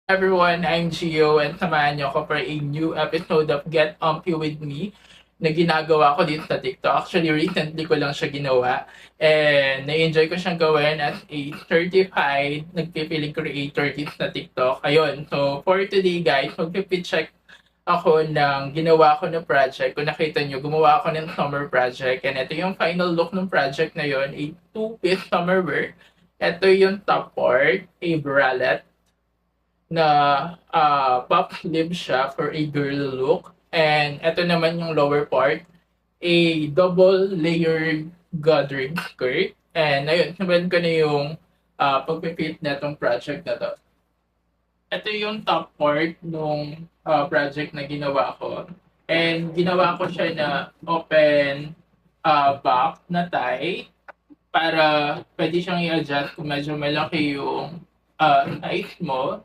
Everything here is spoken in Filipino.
Everyone, I'm Gio and samahan niyo ako for a new episode of Get Umpy with me na ginagawa ko dito sa TikTok. Actually, recently ko lang siya ginawa and na-enjoy ko siyang gawin as a certified nagpipiling creator dito sa TikTok. Ayun, so for today guys, magpipicheck ako ng ginawa ko na project. Kung nakita nyo, gumawa ako ng summer project and ito yung final look ng project na yon, a two-piece summer wear. Ito yung top part, a bralette na puff sleeve siya for a girl look. And ito naman yung lower part, a double layered gathering skirt. And ayun, sabihin ko na yung pagpipit na itong project na to. Ito yung top part nung project na ginawa ko. And ginawa ko siya na open back na tie para pwede siyang i-adjust kung medyo malaki yung size mo.